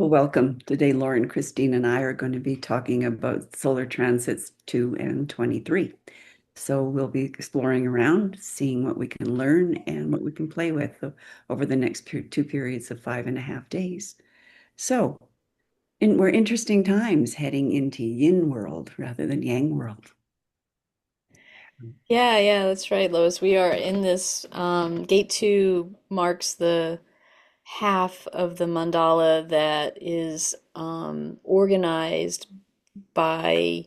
Well, welcome. Today, Lauren, Christine, and I are going to be talking about solar transits 2 and 23. So we'll be exploring around, seeing what we can learn and what we can play with over the next two periods of 5.5 days. So we're interesting times heading into yin world rather than yang world. Yeah, that's right, Lois. We are in this. Gate two marks the half of the mandala that is organized by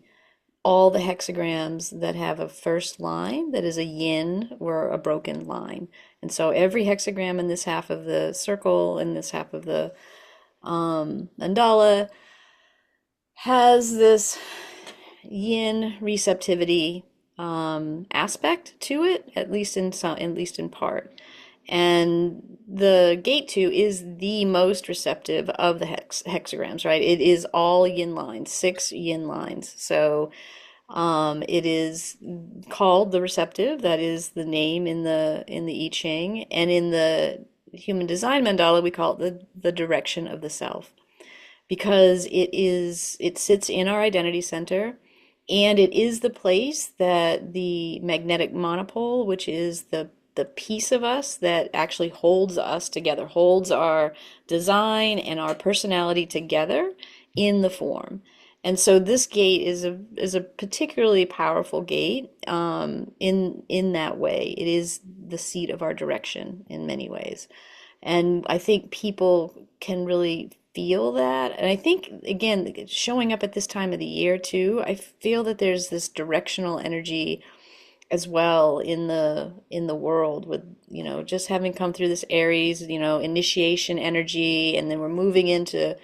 all the hexagrams that have a first line that is a yin or a broken line. And so every hexagram in this half of the circle, in this half of the mandala, has this yin receptivity aspect to it, at least in part. And the gate two is the most receptive of the hexagrams, right? It is all yin lines, 6 yin lines. So it is called the receptive. That is the name in the I Ching, and in the human design mandala, we call it the direction of the self because it sits in our identity center, and it is the place that the magnetic monopole, which is the piece of us that actually holds us together, holds our design and our personality together in the form. And so this gate is a particularly powerful gate in that way. It is the seat of our direction in many ways. And I think people can really feel that. And I think, again, showing up at this time of the year too, I feel that there's this directional energy as well in the world with, just having come through this Aries, initiation energy, and then we're moving into,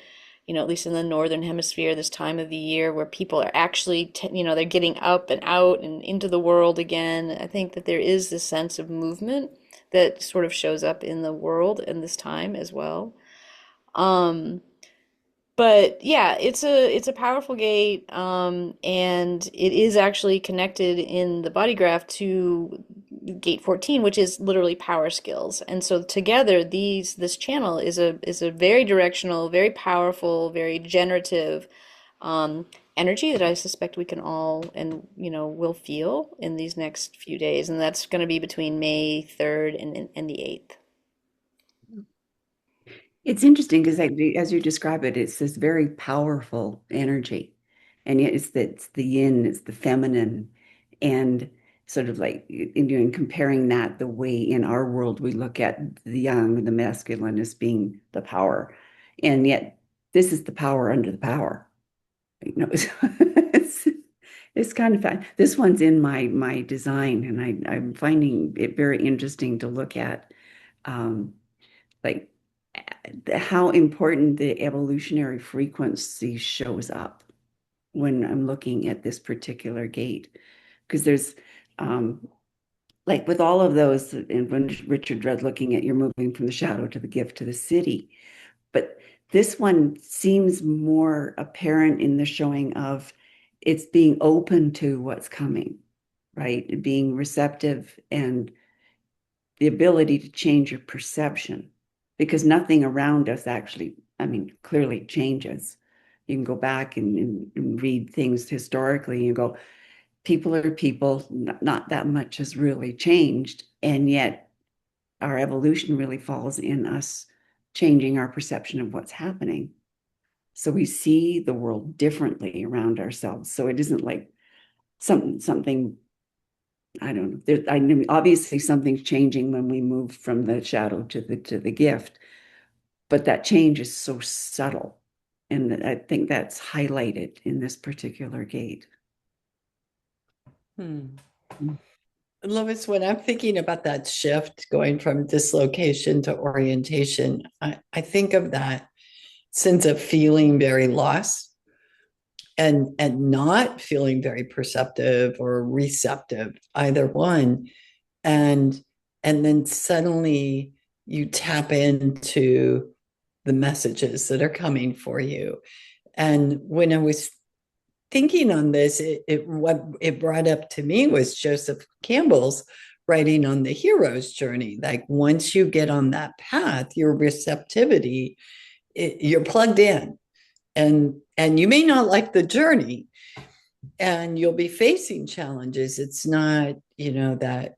at least in the northern hemisphere, this time of the year where people are actually, they're getting up and out and into the world again. I think that there is this sense of movement that sort of shows up in the world in this time as well. Um, but yeah, it's a powerful gate, and it is actually connected in the body graph to gate 14, which is literally power skills. And so together, this channel is a very directional, very powerful, very generative energy that I suspect we can all and will feel in these next few days, and that's going to be between May 3rd and the 8th. It's interesting because as you describe it, it's this very powerful energy. And yet it's the yin, it's the feminine. And sort of like in comparing that the way in our world we look at the young, the masculine as being the power. And yet this is the power under the power. It's, it's kind of fun. This one's in my design, and I'm finding it very interesting to look at. Like how important the evolutionary frequency shows up when I'm looking at this particular gate. Because there's like with all of those, and when Richard read looking at you're moving from the shadow to the gift to the city. But this one seems more apparent in the showing of it's being open to what's coming, right? Being receptive and the ability to change your perception because nothing around us actually, I mean, clearly changes. You can go back and read things historically and go, people are people, not that much has really changed. And yet our evolution really falls in us changing our perception of what's happening. So we see the world differently around ourselves. So it isn't like something I don't know. I mean, obviously something's changing when we move from the shadow to the gift, but that change is so subtle, and I think that's highlighted in this particular gate. Hmm. Lois, when I'm thinking about that shift going from dislocation to orientation, I think of that sense of feeling very lost and not feeling very perceptive or receptive, either one. And and then suddenly you tap into the messages that are coming for you. And when I was thinking on this, what it brought up to me was Joseph Campbell's writing on the hero's journey. Like once you get on that path, your receptivity you're plugged in, and you may not like the journey, and you'll be facing challenges. It's not, that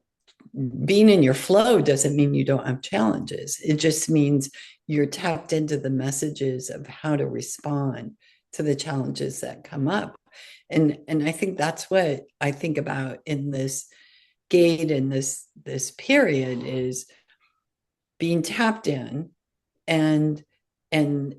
being in your flow doesn't mean you don't have challenges. It just means you're tapped into the messages of how to respond to the challenges that come up. And I think that's what I think about in this gate, in this period, is being tapped in and and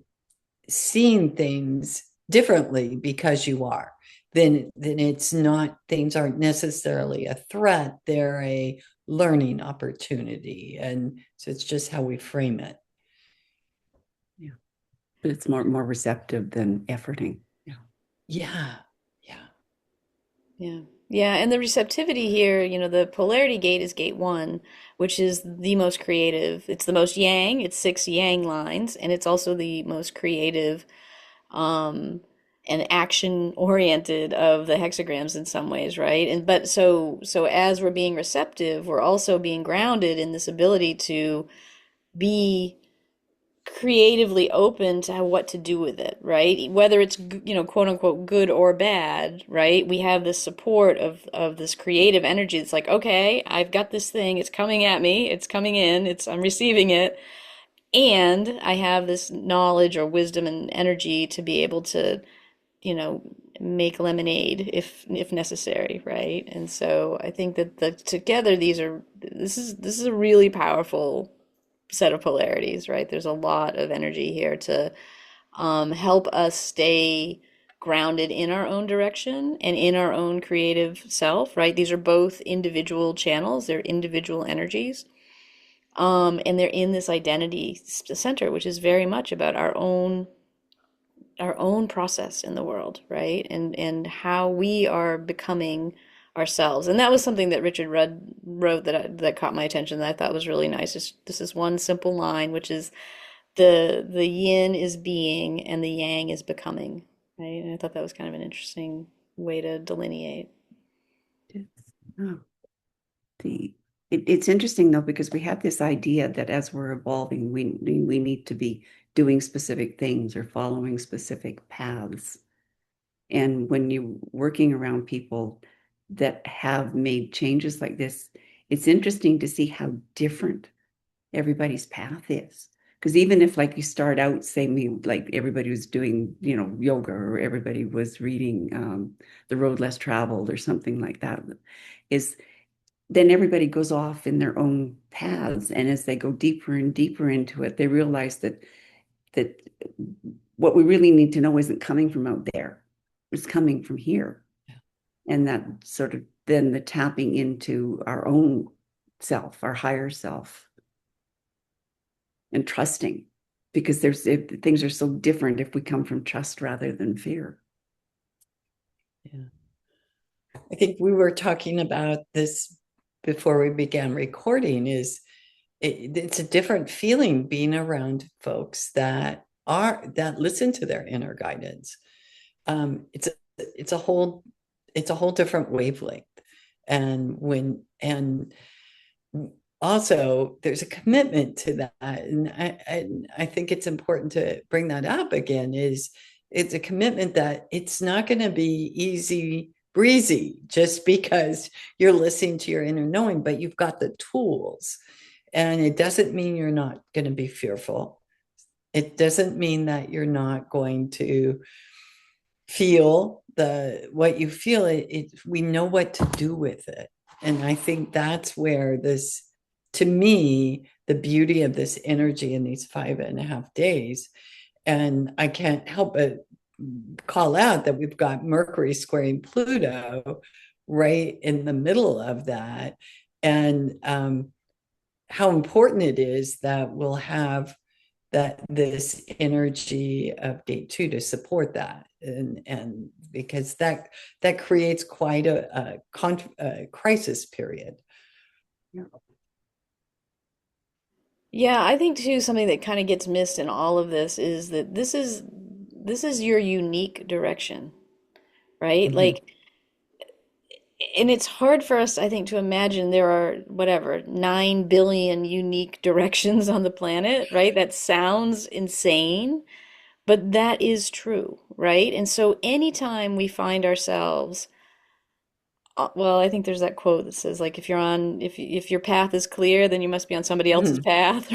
seeing things differently because you are. Then it's not, things aren't necessarily a threat, they're a learning opportunity. And so it's just how we frame it. Yeah. But it's more receptive than efforting. Yeah. Yeah. Yeah. Yeah. Yeah, and the receptivity here, the polarity gate is gate one, which is the most creative. It's the most yang, it's six yang lines, and it's also the most creative um and action oriented of the hexagrams in some ways, right? And but so as we're being receptive, we're also being grounded in this ability to be creatively open to what to do with it, right? Whether it's, quote unquote good or bad, right? We have this support of this creative energy. It's like, okay, I've got this thing, it's coming at me, it's coming in, I'm receiving it, and I have this knowledge or wisdom and energy to be able to, you know, make lemonade if necessary, right? And so I think that the together this is a really powerful set of polarities, right? There's a lot of energy here to help us stay grounded in our own direction and in our own creative self, right? These are both individual channels, they're individual energies. And they're in this identity center, which is very much about our own process in the world, right? And how we are becoming ourselves. And that was something that Richard Rudd wrote that caught my attention that I thought was really nice. This is one simple line, which is the yin is being and the yang is becoming, right? And I thought that was kind of an interesting way to delineate. It's, oh, the it's interesting though, because we have this idea that as we're evolving, we need to be doing specific things or following specific paths. And when you're working around people that have made changes like this, it's interesting to see how different everybody's path is. Because even if like you start out, say me, like everybody was doing, yoga, or everybody was reading The Road Less Traveled or something like that, is then everybody goes off in their own paths. And as they go deeper and deeper into it, they realize that what we really need to know isn't coming from out there. It's coming from here. And that sort of then the tapping into our own self, our higher self, and trusting, because things are so different if we come from trust rather than fear. Yeah. I think we were talking about this before we began recording, is it's a different feeling being around folks that listen to their inner guidance. It's a whole different wavelength. And also there's a commitment to that. And I think it's important to bring that up again, is it's a commitment that it's not going to be easy breezy just because you're listening to your inner knowing, but you've got the tools. And it doesn't mean you're not going to be fearful. It doesn't mean that you're not going to feel what you feel. We know what to do with it. And I think that's where this, to me, the beauty of this energy in these 5.5 days. And I can't help but call out that we've got Mercury squaring Pluto right in the middle of that. And how important it is that we'll have this energy of gate 2 to support that. And because that creates quite a crisis period. Yeah. Yeah, I think too something that kind of gets missed in all of this is that this is your unique direction, right? Mhm. Like and it's hard for us, I think, to imagine there are whatever 9 billion unique directions on the planet, right? That sounds insane, but that is true, right? And so anytime we find ourselves, well, I think there's that quote that says like if you're on if your path is clear, then you must be on somebody else's Mhm. path,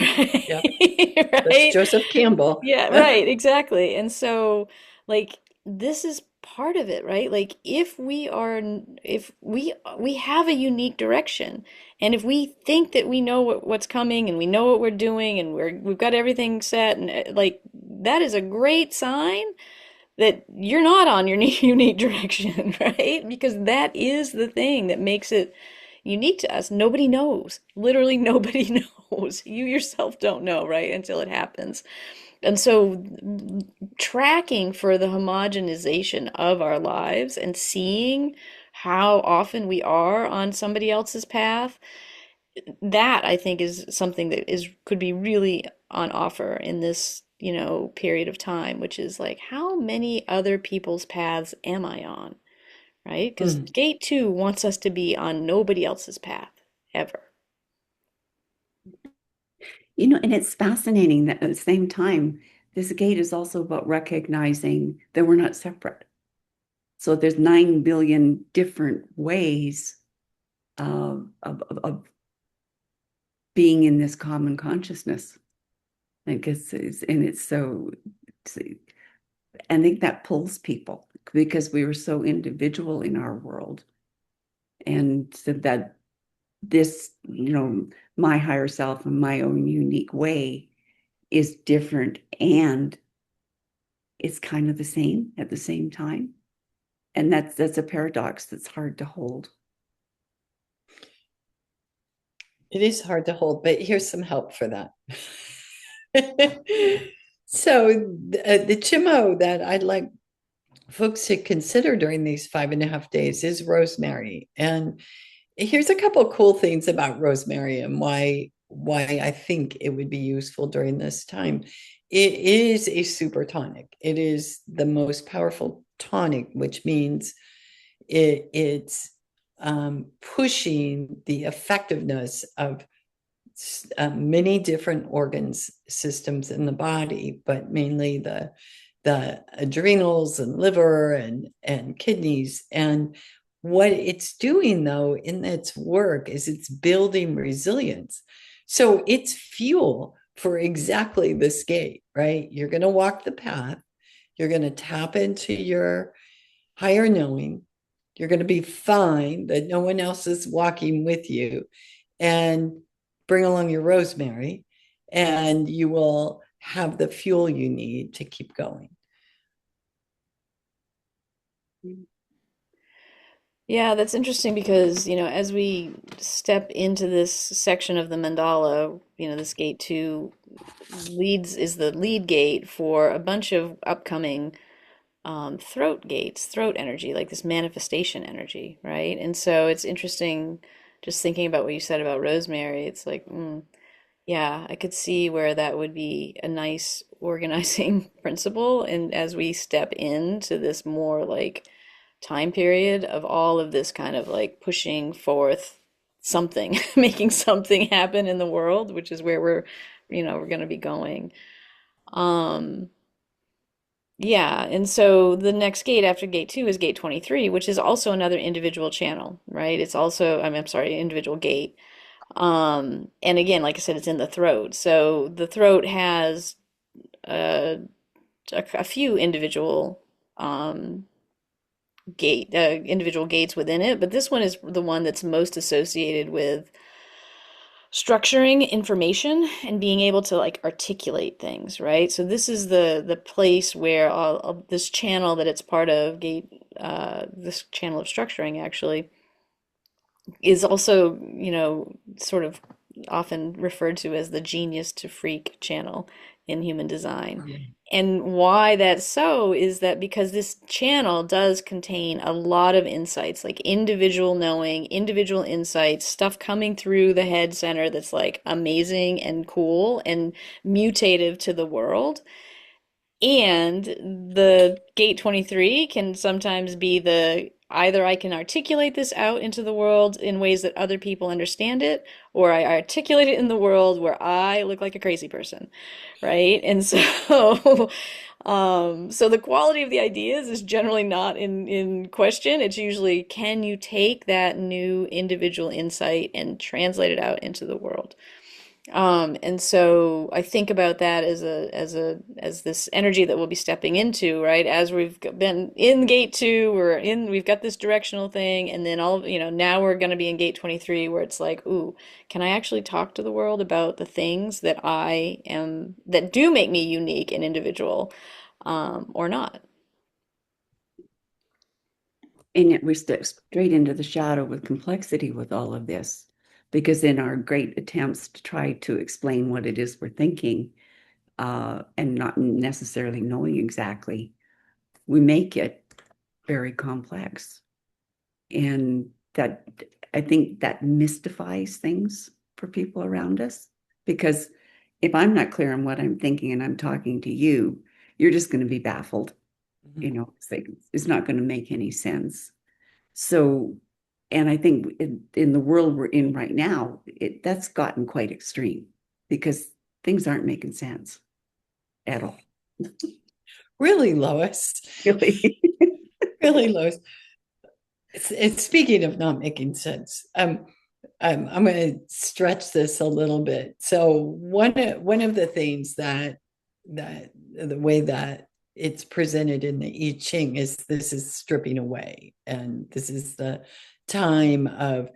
Yeah, right? that's Right? Joseph Campbell. Yeah, right, exactly. And so, like, this is part of it, right? Like, if we have a unique direction, and if we think that we know what's coming and we know what we're doing and we've got everything set, and like, that is a great sign that you're not on your unique direction, right? Because that is the thing that makes it unique to us. Nobody knows. Literally, nobody knows. You yourself don't know, right? Until it happens. And so, tracking for the homogenization of our lives and seeing how often we are on somebody else's path, that I think is something that is could be really on offer in this, period of time, which is like, how many other people's paths am I on, right? Because Mm. gate two wants us to be on nobody else's path ever. And it's fascinating that at the same time, this gate is also about recognizing that we're not separate. So there's 9 billion different ways of being in this common consciousness. I guess it's so, I think that pulls people because we were so individual in our world. And so that this, my higher self and my own unique way is different and it's kind of the same at the same time. And that's a paradox that's hard to hold. It is hard to hold, but here's some help for that. So, the chimo that I'd like folks to consider during these 5.5 days is rosemary. And here's a couple of cool things about rosemary and why I think it would be useful during this time. It is a super tonic. It is the most powerful tonic, which means it's pushing the effectiveness of many different organs systems in the body, but mainly the adrenals and liver and kidneys. And what it's doing though in its work is it's building resilience. So it's fuel for exactly this gate, right? You're going to walk the path. You're going to tap into your higher knowing. You're going to be fine that no one else is walking with you. And bring along your rosemary, and you will have the fuel you need to keep going. Yeah, that's interesting because, as we step into this section of the mandala, this gate two is the lead gate for a bunch of upcoming throat gates, throat energy, like this manifestation energy, right? And so it's interesting just thinking about what you said about rosemary. It's like, yeah, I could see where that would be a nice organizing principle. And as we step into this more like time period of all of this kind of like pushing forth something, making something happen in the world, which is where we're going to be going. Um, yeah, and so the next gate after gate two is gate 23, which is also another individual channel, right? It's also, I'm sorry, individual gate. And again, like I said, it's in the throat. So the throat has uh, a few um, individual gates within it, but this one is the one that's most associated with structuring information and being able to like articulate things, right? So this is the place where all this channel that it's part of, gate this channel of structuring actually is also, sort of often referred to as the genius to freak channel in human design. And why that's so is that because this channel does contain a lot of insights, like individual knowing, individual insights, stuff coming through the head center that's like amazing and cool and mutative to the world. And the gate 23 can sometimes be the either I can articulate this out into the world in ways that other people understand it, or I articulate it in the world where I look like a crazy person, right? And so, so the quality of the ideas is generally not in question. It's usually, can you take that new individual insight and translate it out into the world? And so I think about that as this energy that we'll be stepping into, right? As we've been in gate 2, we've got this directional thing, and then now we're going to be in gate 23, where it's like, ooh, can I actually talk to the world about the things that do make me unique and individual, or not? And yet we step straight into the shadow with complexity with all of this, because in our great attempts to try to explain what it is we're thinking, and not necessarily knowing exactly, we make it very complex. And that, I think that mystifies things for people around us. Because if I'm not clear on what I'm thinking and I'm talking to you, you're just going to be baffled. Mhm. It's like, it's not going to make any sense. So, and I think in the world we're in right now, that's gotten quite extreme because things aren't making sense at all. Really, Lois. Really. Really, Lois. It's speaking of not making sense. I'm going to stretch this a little bit. So one of the things that the way that it's presented in the I Ching is this is stripping away, and this is the time of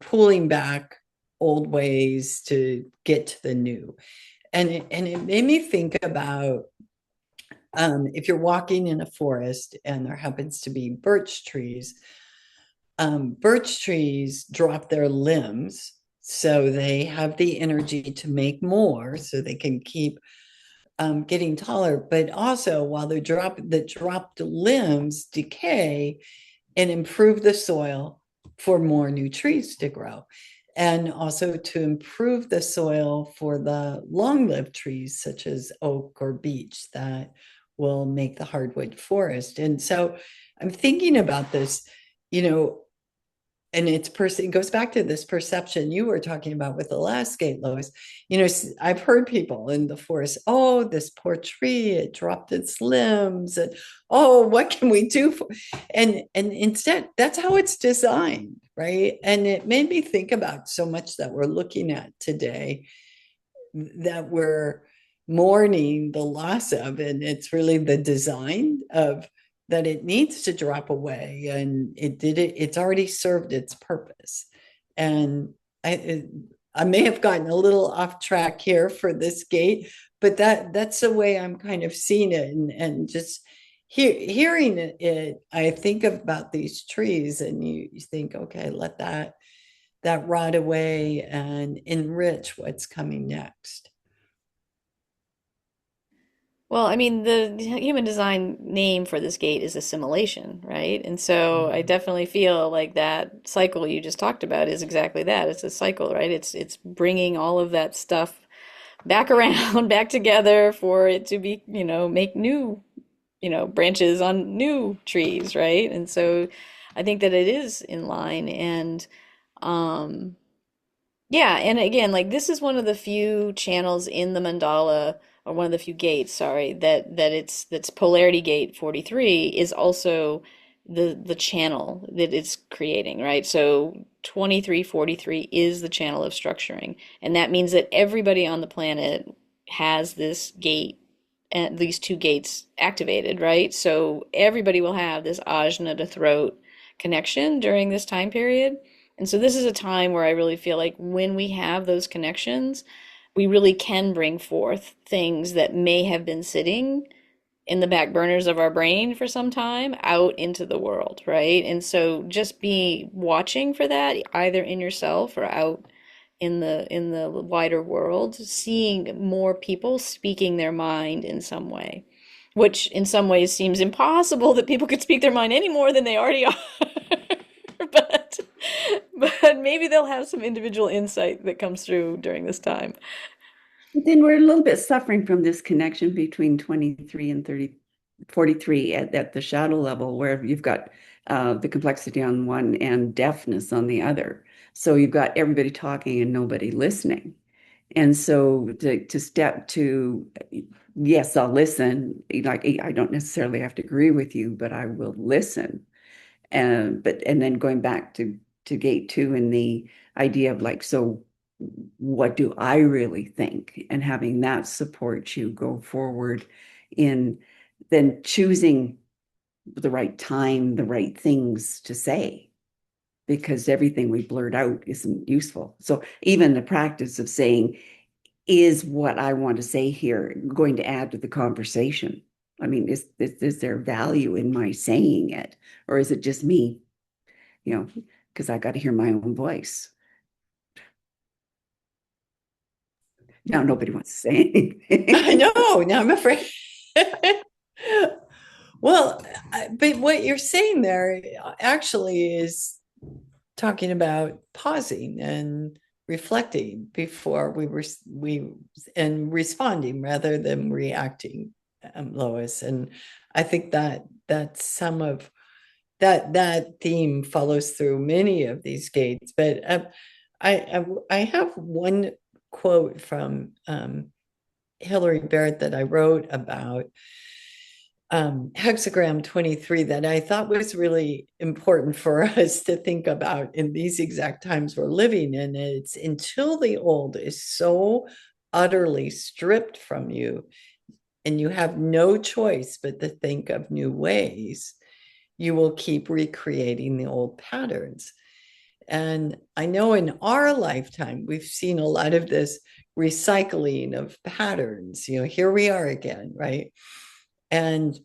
pulling back old ways to get to the new. And it made me think about if you're walking in a forest and there happens to be birch trees drop their limbs so they have the energy to make more so they can keep getting taller. But also, while the dropped limbs decay and improve the soil for more new trees to grow, and also to improve the soil for the long-lived trees such as oak or beech that will make the hardwood forest. And so I'm thinking about this, you know, and it goes back to this perception you were talking about with the last gate, Lois. I've heard people in the forest, oh, this poor tree, it dropped its limbs, and oh, what can we do for? And instead, that's how it's designed, right? And it made me think about so much that we're looking at today that we're mourning the loss of, and it's really the design of that it needs to drop away, and it's already served its purpose. And I may have gotten a little off track here for this gate, but that's the way I'm kind of seeing it, and just hearing it, I think about these trees, and you think, okay, let that rot away and enrich what's coming next. Well, I mean, the human design name for this gate is assimilation, right? And so I Mhm. definitely feel like that cycle you just talked about is exactly that. It's a cycle, right? It's bringing all of that stuff back around, back together for it to be, make new, branches on new trees, right? And so I think that it is in line. And um yeah, and again, like this is one of the few channels in the mandala, or one of the few gates, sorry, that's polarity gate 43 is also the channel that it's creating, right? So 2343 is the channel of structuring, and that means that everybody on the planet has this gate and these two gates activated, right? So everybody will have this ajna to throat connection during this time period. And so this is a time where I really feel like when we have those connections, we really can bring forth things that may have been sitting in the back burners of our brain for some time out into the world, right? And so just be watching for that either in yourself or out in the wider world, seeing more people speaking their mind in some way, which in some ways seems impossible that people could speak their mind any more than they already are. but but maybe they'll have some individual insight that comes through during this time. But then we're a little bit suffering from this connection between 23 and 30, 43 at the shadow level where you've got the complexity on one and deafness on the other. So you've got everybody talking and nobody listening. And so to step to, yes, I'll listen. Like I don't necessarily have to agree with you, but I will listen. And then going back to gate two and the idea of like, so what do I really think? And having that support you go forward in then choosing the right time, the right things to say, because everything we blurt out isn't useful. So even the practice of saying, is what I want to say here going to add to the conversation? I mean, is there value in my saying it, or is it just me? You know, because I got to hear my own voice. Now nobody wants to say I anything. know. Now I'm afraid. Well, but what you're saying there actually is talking about pausing and reflecting before we and responding rather than reacting, Lois. And I think that that's some of that theme follows through many of these gates. But I have one quote from Hillary Barrett that I wrote about hexagram 23 that I thought was really important for us to think about in these exact times we're living in. It's until the old is so utterly stripped from you and you have no choice but to think of new ways, you will keep recreating the old patterns. And I know in our lifetime, we've seen a lot of this recycling of patterns. Here we are again, right? And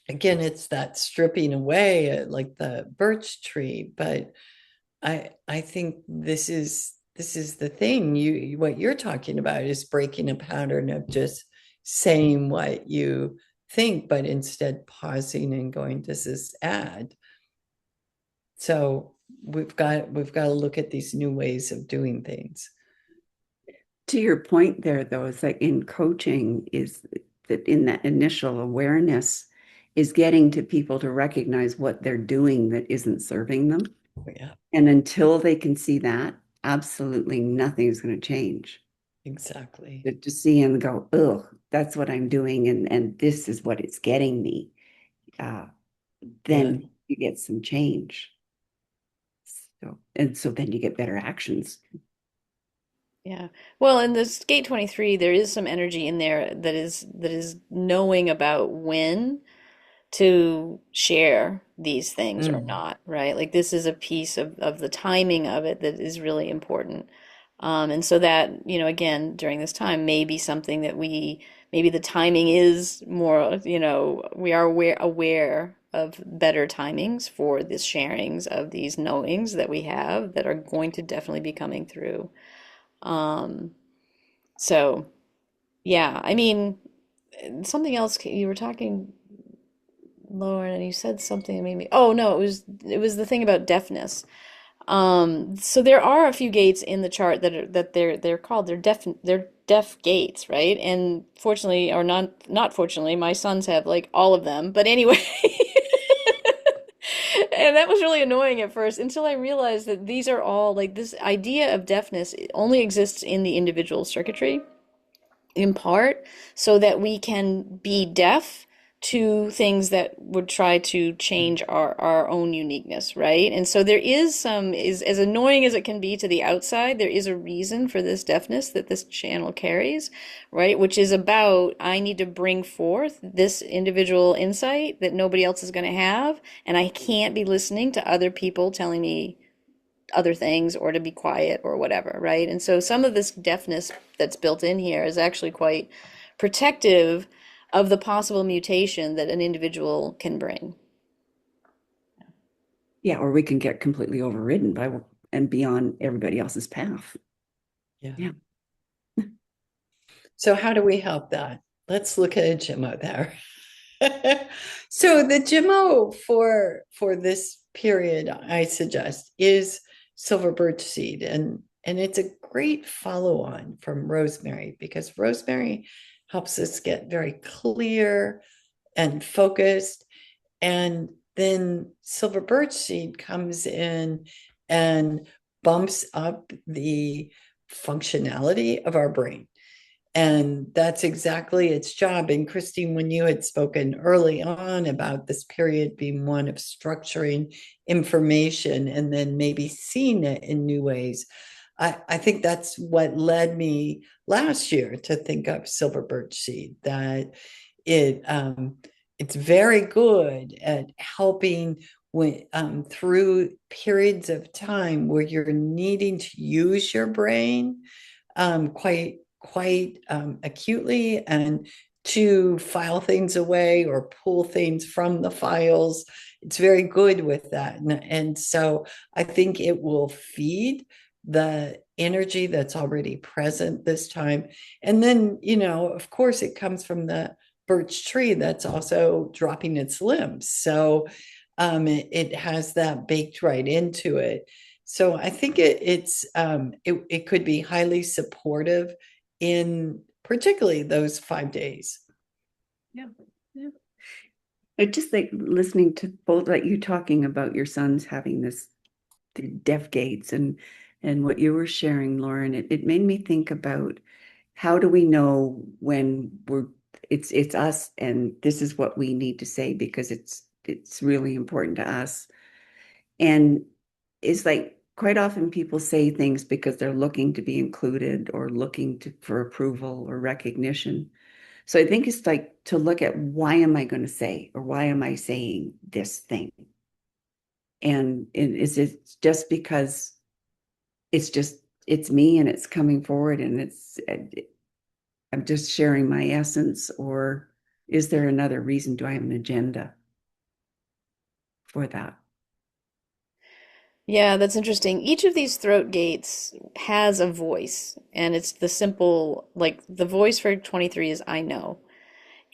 again, it's that stripping away, like the birch tree. But I think this is the thing. What you're talking about is breaking a pattern of just saying what you think, but instead pausing and going, does this add? So we've got to look at these new ways of doing things. To your point there, though, it's like in coaching is that in that initial awareness is getting to people to recognize what they're doing that isn't serving them. Yeah, And until they can see that, absolutely nothing is going to change. exactly. To see and go, oh, that's what I'm doing, and this is what it's getting me. Uh, Yeah. then you get some change. So then you get better actions. Yeah. Well, in this gate 23, there is some energy in there that is knowing about when to share these things or Mm. not, right? Like this is a piece of the timing of it that is really important. And so that, again, during this time may be something that maybe the timing is more, we are aware of better timings for this sharings of these knowings that we have that are going to definitely be coming through. Um, so yeah, I mean, something else you were talking, Lauren, and you said something that made me, oh no, it was the thing about deafness. So there are a few gates in the chart that they're called they're deaf gates, right? And fortunately, or not fortunately, my sons have like all of them. But anyway, and that was really annoying at first until I realized that these are all like this idea of deafness only exists in the individual circuitry in part so that we can be deaf to things that would try to change our own uniqueness, right? And so there is is as annoying as it can be to the outside, there is a reason for this deafness that this channel carries, right? Which is about, I need to bring forth this individual insight that nobody else is going to have, and I can't be listening to other people telling me other things or to be quiet or whatever, right? And so some of this deafness that's built in here is actually quite protective of the possible mutation that an individual can bring. Yeah, or we can get completely overridden by and be on everybody else's path. Yeah. Yeah. So how do we help that? Let's look at a Gemmo there. So the Gemmo for this period, I suggest, is silver birch seed, and it's a great follow-on from rosemary because rosemary helps us get very clear and focused. And then silver birch seed comes in and bumps up the functionality of our brain. And that's exactly its job. And Christine, when you had spoken early on about this period being one of structuring information and then maybe seeing it in new ways, I think that's what led me last year to think of silver birch seed, that it it's very good at helping when through periods of time where you're needing to use your brain quite acutely, and to file things away or pull things from the files. It's very good with that. And so I think it will feed the energy that's already present this time. And then, of course, it comes from the birch tree that's also dropping its limbs. So it has that baked right into it. So I think it could be highly supportive in particularly those 5 days. Yeah. Yeah. I just like listening to both, like you talking about your sons having this the deaf gates and what you were sharing, Lauren. It made me think about how do we know when it's us and this is what we need to say because it's really important to us. And it's like quite often people say things because they're looking to be included or looking for approval or recognition. So I think it's like to look at why am I going to say or why am I saying this thing? And is it just because it's me and it's coming forward and I'm just sharing my essence, or is there another reason? Do I have an agenda for that? Yeah, that's interesting. Each of these throat gates has a voice, and it's the simple, like the voice for 23 is I know.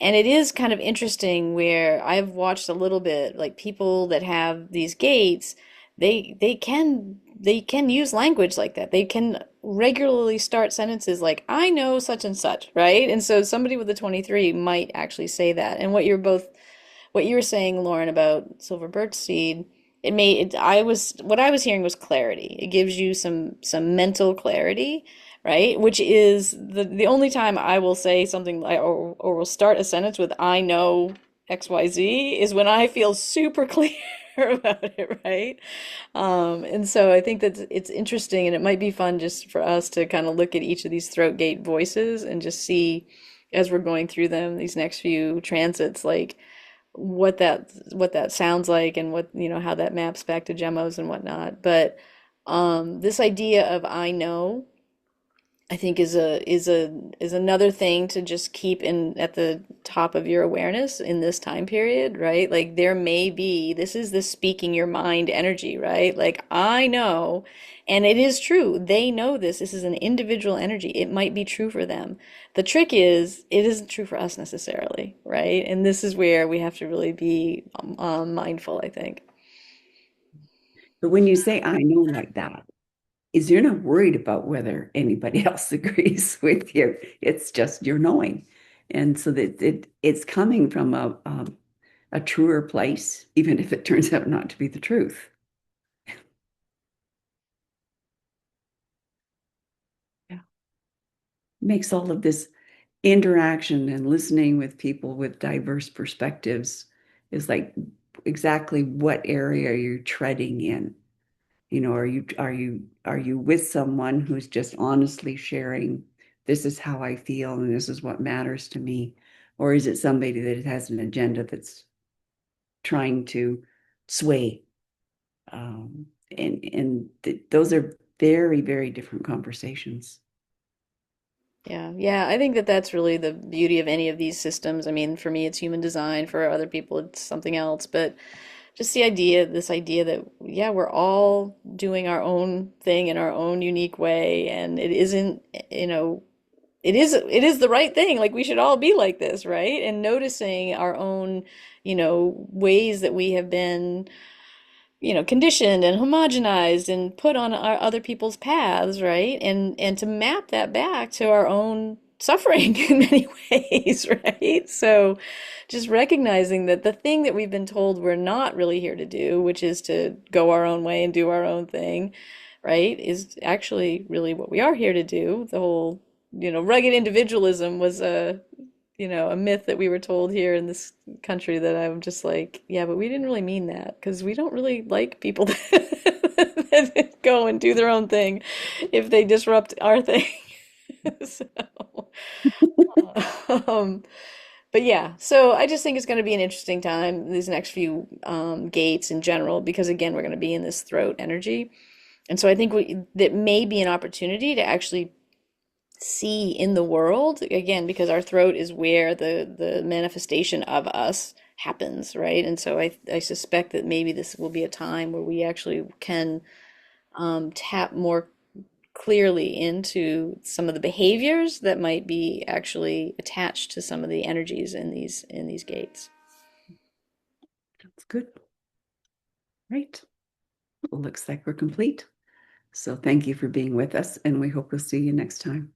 And it is kind of interesting where I've watched a little bit, like people that have these gates, they can use language like that. They can regularly start sentences like I know such and such, right? And so somebody with a 23 might actually say that. And what you were saying, Lauren, about silver birch seed, it made it, I was what I was hearing was clarity. It gives you some mental clarity, right? Which is the only time I will say something like or will start a sentence with I know XYZ is when I feel super clear about it, right? And so I think that it's interesting and it might be fun just for us to kind of look at each of these throat gate voices and just see as we're going through them, these next few transits, like what that sounds like and what how that maps back to Gemmo's and whatnot. But this idea of I know, I think is another thing to just keep in at the top of your awareness in this time period, right? Like there may be this is the speaking your mind energy, right? Like I know, and it is true. They know this. This is an individual energy. It might be true for them. The trick is it isn't true for us necessarily, right? And this is where we have to really be mindful, I think. But when you say I know like that, is you're not worried about whether anybody else agrees with you. It's just you're knowing. And so that it's coming from a truer place, even if it turns out not to be the truth. Yeah. Makes all of this interaction and listening with people with diverse perspectives is like exactly what area are you treading in? Are you with someone who's just honestly sharing, this is how I feel and this is what matters to me? Or is it somebody that has an agenda that's trying to sway? And those are very, very different conversations. Yeah, yeah, I think that that's really the beauty of any of these systems. I mean, for me, it's human design. For other people, it's something else. But just this idea that, yeah, we're all doing our own thing in our own unique way, and it isn't, it is the right thing. Like we should all be like this, right? And noticing our own, ways that we have been conditioned and homogenized and put on our other people's paths, right? And to map that back to our own suffering in many ways, right? So just recognizing that the thing that we've been told we're not really here to do, which is to go our own way and do our own thing, right, is actually really what we are here to do. The whole, rugged individualism was a myth that we were told here in this country that I'm just like, yeah, but we didn't really mean that because we don't really like people that go and do their own thing if they disrupt our thing. So, um, but yeah, so I just think it's going to be an interesting time, these next few gates in general, because again, we're going to be in this throat energy. And so I think that may be an opportunity to actually see in the world, again, because our throat is where the manifestation of us happens, right? And so I suspect that maybe this will be a time where we actually can tap more clearly into some of the behaviors that might be actually attached to some of the energies in these gates. That's good. Right. Well, looks like we're complete. So thank you for being with us, and we hope we'll see you next time.